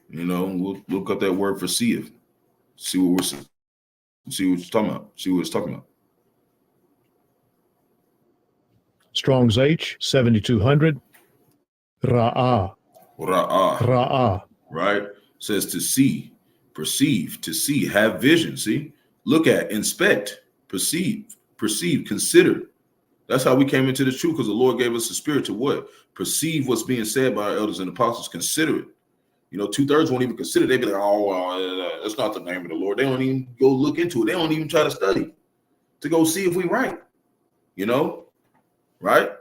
You know, we'll look up that word foreseeth. See what it's talking about. See what it's talking about. Strong's H, 7200. Ra'ah. Ra'ah. Ra'ah. Right? Says to see, perceive, to see, have vision. See, look at, inspect, perceive, consider. That's how we came into the truth, because the Lord gave us the spirit to what? Perceive what's being said by our elders and apostles. Consider it. You know, 2/3 won't even consider. They be like, oh, that's not the name of the Lord. They don't even go look into it. They don't even try to study to go see if we right. You know, right?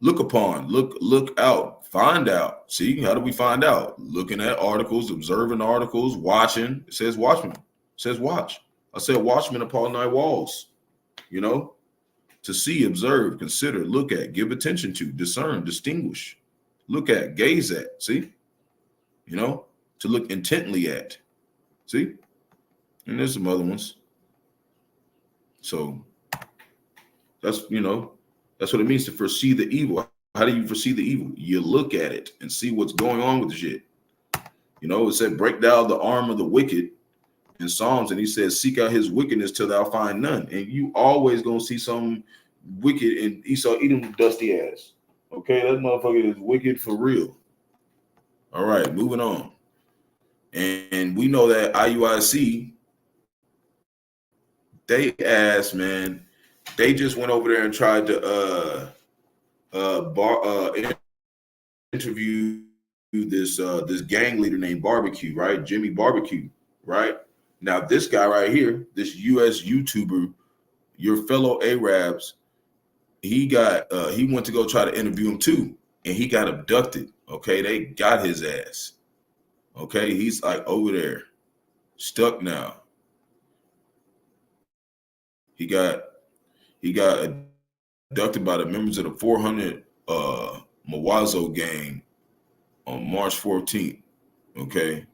Look upon, look out, find out. See, how do we find out? Looking at articles, observing articles, watching. It says watchman. It says watch. I said watchman upon thy walls. You know, to see, observe, consider, look at, give attention to, discern, distinguish, look at, gaze at. See, you know, to look intently at. See, and there's some other ones. So that's, you know, that's what it means to foresee the evil. How do you foresee the evil? You look at it and see what's going on with the shit. You know, it said, break down the arm of the wicked in Psalms. And he says, seek out his wickedness till thou find none. And you always going to see some wicked in Esau eating dusty ass. Okay, that motherfucker is wicked for real. All right, moving on. And we know that IUIC, they asked, man, they just went over there and tried to interview this gang leader named Barbecue, right? Jimmy Barbecue, right? Now this guy right here, this US YouTuber, your fellow Arabs, he went to go try to interview him too, and he got abducted. Okay, they got his ass. Okay, he's like over there, stuck now. He got abducted by the members of the 400 Mawazo gang on March 14th. Okay,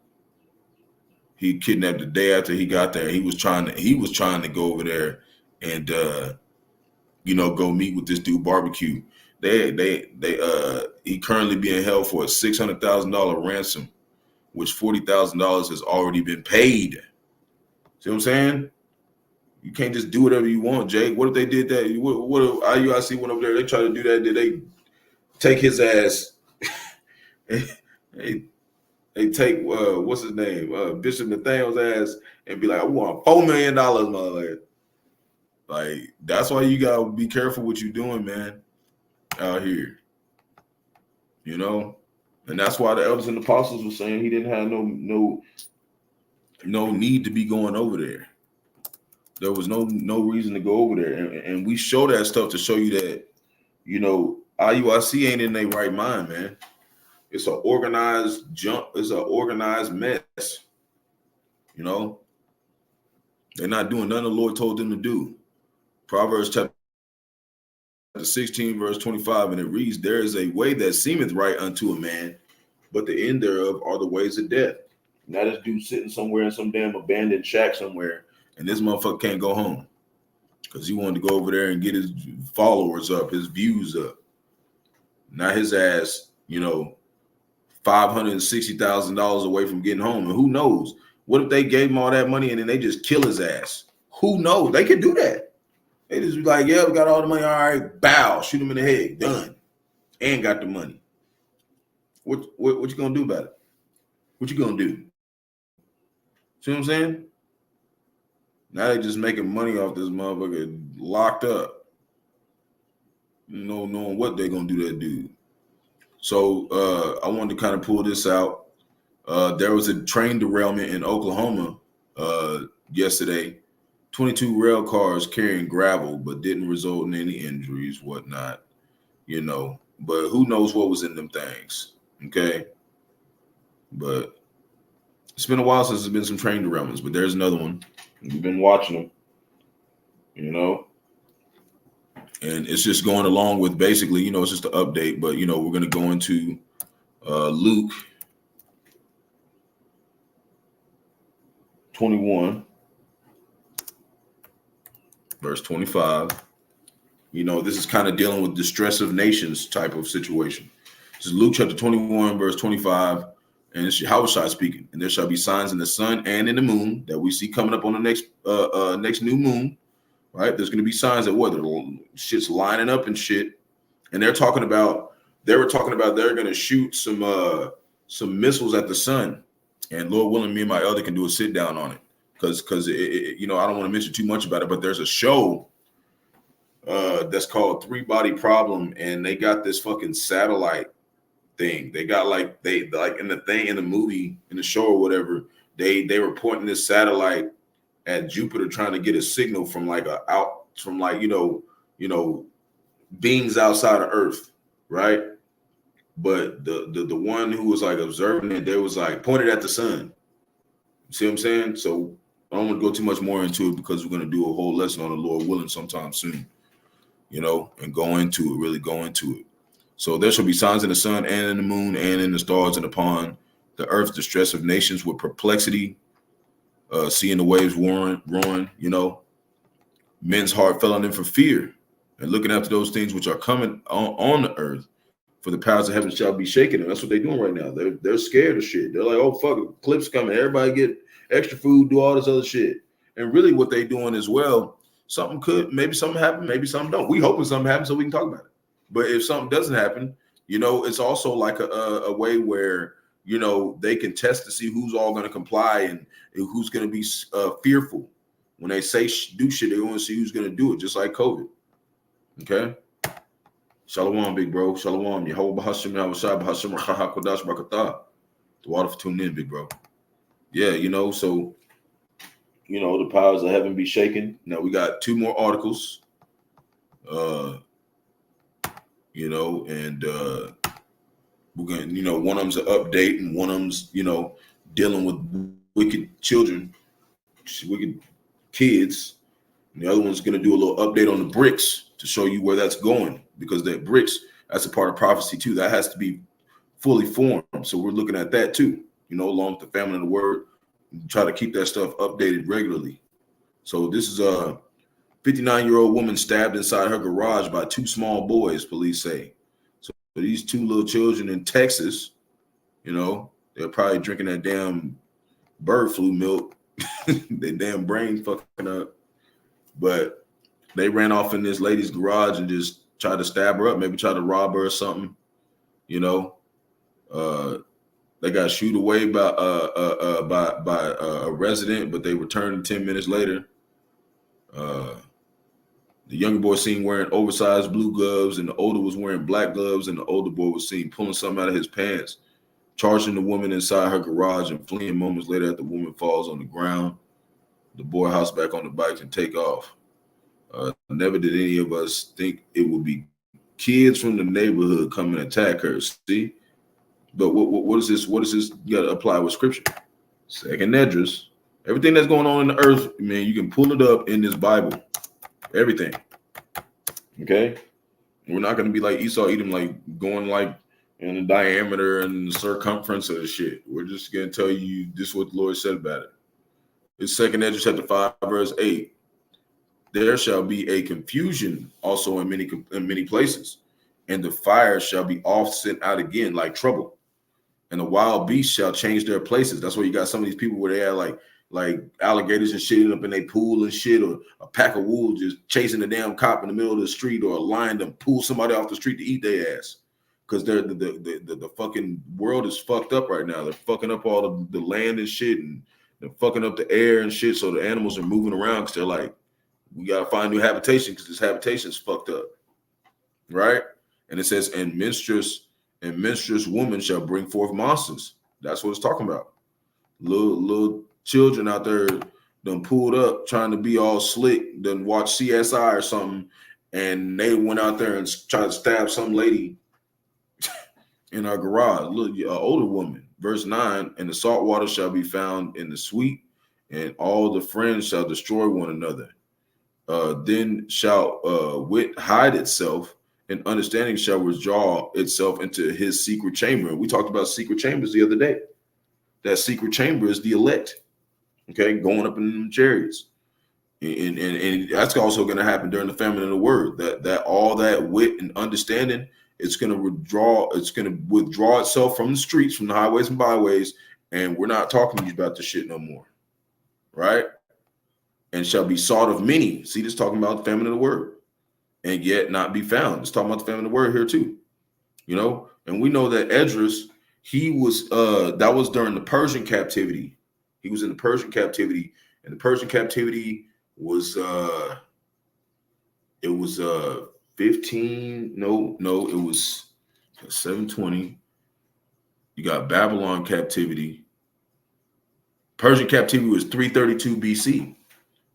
he kidnapped the day after he got there. He was trying to go over there and you know, go meet with this dude Barbecue. He currently being held for a $600,000 ransom, which $40,000 has already been paid. See what I'm saying? You can't just do whatever you want, Jake. What if they did that? What if IUIC went over there? They tried to do that. Did they take his ass? they take what's his name, Bishop Nathaniel's ass, and be like, I want $4 million, motherfucker. Like, that's why you gotta be careful what you're doing, man, out here. You know, and that's why the elders and apostles were saying he didn't have no need to be going over there. There was no reason to go over there, and we show that stuff to show you that, you know, IUIC ain't in their right mind, man. It's an organized jump. It's an organized mess. You know, They're not doing nothing the Lord told them to do. Proverbs chapter 16, verse 25, and it reads, there is a way that seemeth right unto a man, but the end thereof are the ways of death. Now this dude sitting somewhere in some damn abandoned shack somewhere, and this motherfucker can't go home because he wanted to go over there and get his followers up, his views up. Now his ass, $560,000 away from getting home. And who knows? What if they gave him all that money and then they just kill his ass? Who knows? They could do that. They just be like, yeah, we got all the money. All right, bow, shoot him in the head, done. And got the money. What you gonna do about it? What you gonna do? See what I'm saying? Now they just making money off this motherfucker locked up. Knowing what they're gonna do to that dude. So I wanted to kind of pull this out. There was a train derailment in Oklahoma yesterday. 22 rail cars carrying gravel, but didn't result in any injuries, whatnot. But who knows what was in them things? Okay. But it's been a while since there's been some train derailments, but there's another one. We've been watching them, and it's just going along with basically, it's just an update, but, we're going to go into Luke 21, verse 25. This is kind of dealing with distress of nations type of situation. This is Luke chapter 21, verse 25. And it's Yahawashi speaking. And there shall be signs in the sun and in the moon that we see coming up on the next new moon. Right? There's going to be signs that shit's lining up and shit. And they were talking about they're going to shoot some missiles at the sun. And Lord willing, me and my elder can do a sit down on it. Because I don't want to mention too much about it, but there's a show that's called Three Body Problem, and they got this fucking satellite thing. They got in the movie, in the show or whatever, they were pointing this satellite at Jupiter trying to get a signal from beings outside of Earth, right? But the one who was observing it, they was pointed at the sun. See what I'm saying? So I don't want to go too much more into it because we're going to do a whole lesson on the Lord willing sometime soon, and really go into it. So there shall be signs in the sun and in the moon and in the stars and upon the earth, distress of nations with perplexity, seeing the waves roaring, men's heart failing in for fear and looking after those things which are coming on the earth, for the powers of heaven shall be shaken. And that's what they're doing right now. They're scared of shit. They're like, oh, fuck it, clip's coming. Everybody get extra food, do all this other shit. And really what they're doing as well, maybe something happen, maybe something don't. We hoping something happens so we can talk about it. But if something doesn't happen, it's also like a way where, they can test to see who's all going to comply and who's going to be fearful. When they say do shit, they want to see who's going to do it, just like COVID. Okay? Shalom, big bro. Shalom. Yahawah, Bahasham, Bahasham, Qadash, Barak. The water for tuning in, big bro. Yeah, so, the powers of heaven be shaken. Now, we got two more articles. And we're gonna, one of them's an update, and one of them's, dealing with wicked children, wicked kids. And the other one's gonna do a little update on the bricks to show you where that's going, because that bricks, that's a part of prophecy too. That has to be fully formed. So we're looking at that too, along with the family of the word, try to keep that stuff updated regularly. So this is a 59-year-old woman stabbed inside her garage by two small boys, police say. So these two little children in Texas, they're probably drinking that damn bird flu milk. Their damn brain fucking up. But they ran off in this lady's garage and just tried to stab her up, maybe try to rob her or something. They got shooed away by a resident, but they returned 10 minutes later. The younger boy seen wearing oversized blue gloves, and the older was wearing black gloves, and the older boy was seen pulling something out of his pants, charging the woman inside her garage and fleeing moments later after the woman falls on the ground. The boy hops back on the bike and take off. Never did any of us think it would be kids from the neighborhood come and attack her. See? But what is this? What is this? You got to apply with scripture. Second Esdras, Everything that's going on in the earth, man, you can pull it up in this Bible. Everything. Okay? We're not going to be like Esau, Edom, like going like in the diameter and the circumference of the shit. We're just going to tell you this is what the Lord said about it. It's 2 Ezra chapter 5, verse 8. There shall be a confusion also in many places, and the fire shall be oft sent out again like trouble, and the wild beasts shall change their places. That's why you got some of these people where they have like alligators and shit up in their pool and shit, or a pack of wolves just chasing a damn cop in the middle of the street, or a lion to pull somebody off the street to eat their ass. Because the fucking world is fucked up right now. They're fucking up all the land and shit, and they're fucking up the air and shit. So the animals are moving around because they're like, we gotta find new habitation because this habitation is fucked up, right? And it says, and menstruous woman shall bring forth monsters. That's what it's talking about. Little children out there done pulled up trying to be all slick, done watch CSI or something, and they went out there and tried to stab some lady in our garage, older woman. Verse 9, and the salt water shall be found in the sweet, and all the friends shall destroy one another. Then shall wit hide itself, and understanding shall withdraw itself into his secret chamber. And we talked about secret chambers the other day. That secret chamber is the elect, okay, going up in the chariots. And that's also going to happen during the famine of the word. That all that wit and understanding, it's going to withdraw itself from the streets, from the highways and byways, and we're not talking to you about this shit no more, right? And shall be sought of many. See, this talking about the famine of the word, and yet not be found. It's talking about the famine of the word here too, you know. And we know that Esdras, he was that was during the Persian captivity. He was in the Persian captivity, and the Persian captivity was it was 15. No, it was 720. You got Babylon captivity. Persian captivity was 332 BC.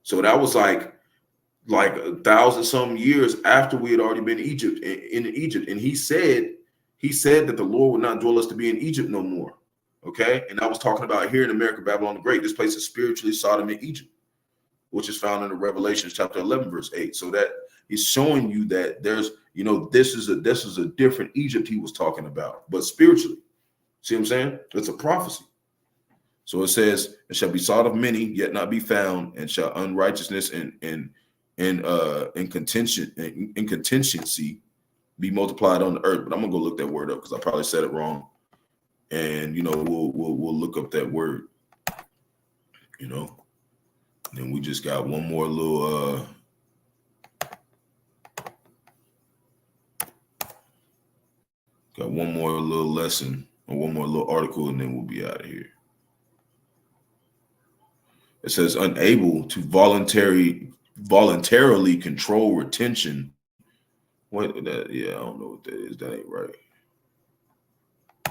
So that was like 1,000 some years after we had already been in Egypt. And he said that the Lord would not dwell us to be in Egypt no more. Okay. And I was talking about here in America, Babylon the Great. This place is spiritually Sodom and Egypt, which is found in the Revelation chapter 11, verse 8. So that is showing you that there's, you know, this is a different Egypt he was talking about, but spiritually. See what I'm saying? It's a prophecy. So it says, it shall be sought of many, yet not be found, and shall unrighteousness and contention be multiplied on the earth. But I'm gonna go look that word up because I probably said it wrong. And you know, we'll look up that word. You know, and then we just got one more little lesson or one more little article, and then we'll be out of here. It says unable to voluntarily control retention. What that? Yeah, I don't know what that is. That ain't right.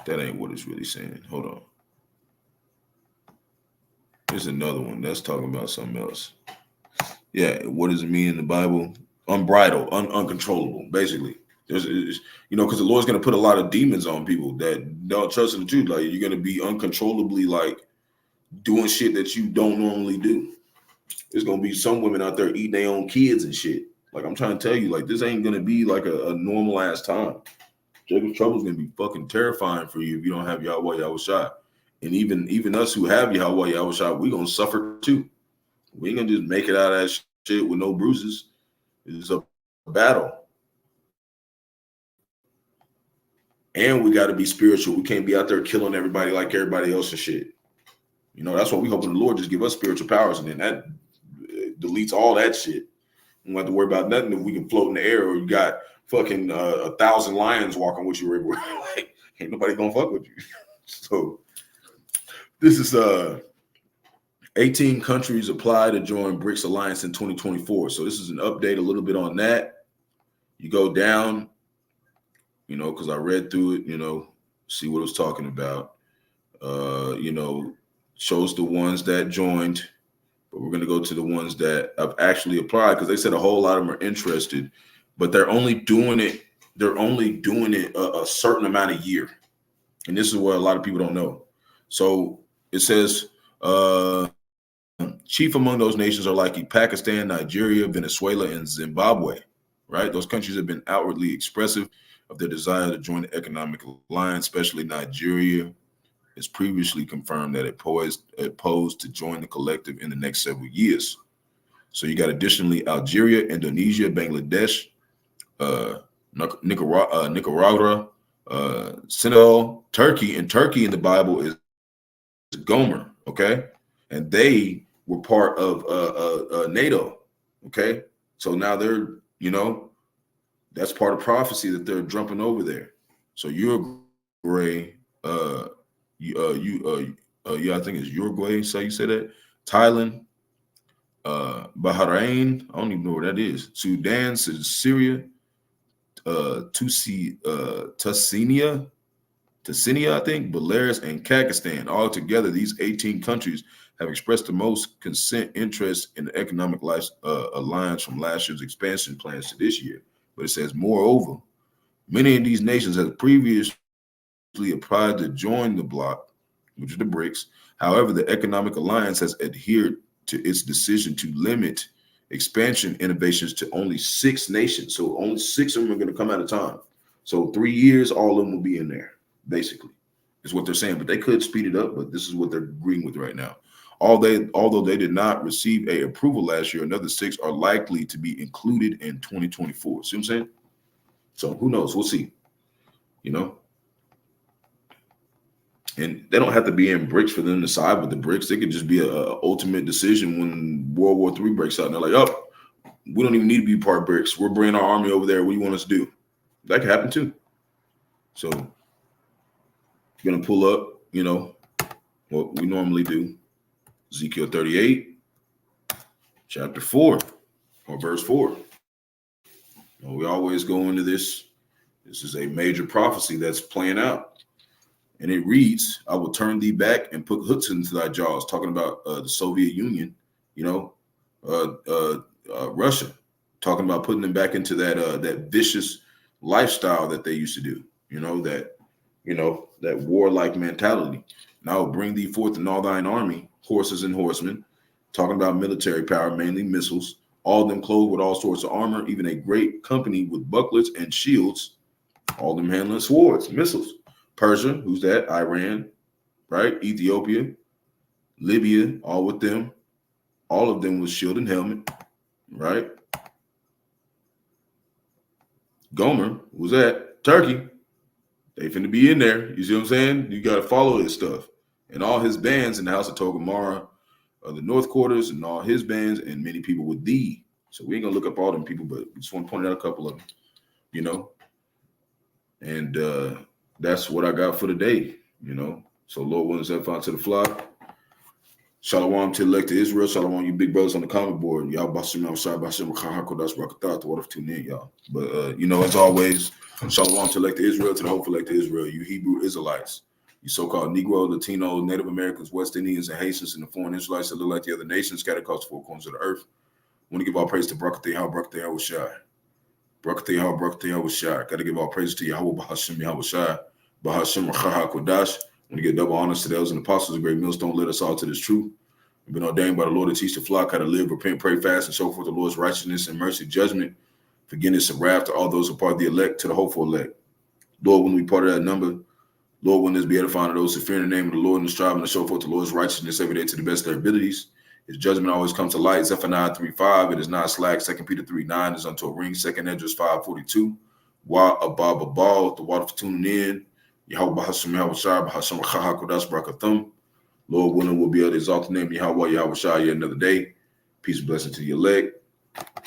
That ain't what it's really saying. Hold on. There's another one that's talking about something else. Yeah, what does it mean in the Bible? Unbridled, uncontrollable. Basically, there's you know, because the Lord's gonna put a lot of demons on people that don't trust in the truth. Like you're gonna be uncontrollably like doing shit that you don't normally do. There's gonna be some women out there eating their own kids and shit. Like I'm trying to tell you, like this ain't gonna be like a normal ass time. Jacob's trouble is gonna be fucking terrifying for you if you don't have Yahawah, Yahawashi. And even us who have Yahawah, Yahawashi, we gonna suffer too. We ain't gonna just make it out of that shit with no bruises. It's a battle. And we gotta be spiritual. We can't be out there killing everybody like everybody else and shit. You know, that's what we hoping the Lord just give us spiritual powers, and then that deletes all that shit. We don't have to worry about nothing if we can float in the air, or you got fucking 1,000 lions walking with you everywhere. Like, ain't nobody gonna fuck with you. So this is 18 countries apply to join BRICS Alliance in 2024. So this is an update a little bit on that. You go down, you know, because I read through it, you know, see what it was talking about. You know, shows the ones that joined, but we're going to go to the ones that have actually applied, because they said a whole lot of them are interested, but they're only doing it a certain amount a year. And this is what a lot of people don't know. So it says Chief among those nations are likely Pakistan, Nigeria, Venezuela, and Zimbabwe, right? Those countries have been outwardly expressive of their desire to join the economic alliance, especially Nigeria. It's previously confirmed that it posed to join the collective in the next several years. So you got additionally Algeria, Indonesia, Bangladesh, Nicaragua, Senegal, Turkey, and Turkey in the Bible is Gomer, okay? And they were part of NATO, okay? So now they're, you know, that's part of prophecy that they're jumping over there. So Uruguay, yeah, I think it's Uruguay, so you say that, Thailand, Bahrain, I don't even know where that is, Sudan, Syria, Tassinia, I think, Belarus, and Kazakhstan. All together, these 18 countries have expressed the most consent interest in the economic alliance from last year's expansion plans to this year. But it says, moreover, many of these nations have previously applied to join the bloc, which is the BRICS. However, the economic alliance has adhered to its decision to limit expansion innovations to only 6 nations. So only 6 of them are going to come at a time. So 3 years, all of them will be in there, basically, is what they're saying. But they could speed it up, but this is what they're agreeing with right now. Although they did not receive a approval last year, another 6 are likely to be included in 2024. See what I'm saying? So who knows? We'll see. You know? And they don't have to be in BRICS for them to side with the BRICS. They could just be a ultimate decision when World War III breaks out. And they're like, oh, we don't even need to be part of BRICS. We're bringing our army over there. What do you want us to do? That could happen too. So you're going to pull up, you know, what we normally do. Ezekiel 38, chapter 4, or verse 4. You know, we always go into this. This is a major prophecy that's playing out. And it reads, I will turn thee back and put hooks into thy jaws, talking about the Soviet Union, you know, Russia, talking about putting them back into that vicious lifestyle that they used to do, that warlike mentality. And I will bring thee forth in all thine army, horses and horsemen, talking about military power, mainly missiles, all of them clothed with all sorts of armor, even a great company with bucklets and shields, all of them handling swords, missiles. Persia, who's that? Iran, right? Ethiopia, Libya, all with them. All of them with shield and helmet, right? Gomer, who's that? Turkey. They finna be in there. You see what I'm saying? You got to follow this stuff. And all his bands in the house of Togamara, the North Quarters, and all his bands, and many people with thee. So we ain't gonna look up all them people, but we just want to point out a couple of them, you know. And that's what I got for today, you know. So Lord willing, have fun to the flock. Shalom to elect Israel. Shalom, you big brothers on the comment board. Y'all, Bahasham, Bahasham, Qadash, Barak, what if tune in, y'all. But you know, as always, shalom to elect Israel, to the hopeful elect Israel. You Hebrew Israelites, you so-called Negro, Latino, Native Americans, West Indians, and Haitians, and the foreign Israelites that look like the other nations scattered across the 4 corners of the earth. I want to give all praise to Barak, Yahawashi. Barak, Yahawashi. Got to give all praise to Yahawah, Bahasham, Yahawashi, Bahasham, Qadash. I want to give double honors to those and apostles of great millstone led us all to this truth. We've been ordained by the Lord to teach the flock how to live, repent, pray, fast, and show forth the Lord's righteousness and mercy, judgment, forgiveness, and wrath to all those who are part of the elect, to the hopeful elect. Lord, when we part of that number, Lord, when this be edifying to those who fear in the name of the Lord and striving to show forth the Lord's righteousness every day to the best of their abilities. His judgment always comes to light. Zephaniah 3:5, it is not slack. 2 Peter 3:9 is unto a ring. 2 Esdras 5:42. Abab, the water for tuning in. Yahawah, Bahasham, Yahawashi, Bahasham, Qadash, Barak, Atham. Lord willing, we'll be able to exalt the name of Yahawah, Yahawashi yet another day. Peace and blessing to the elect.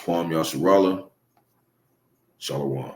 Kwam Yasharallah. Shalom.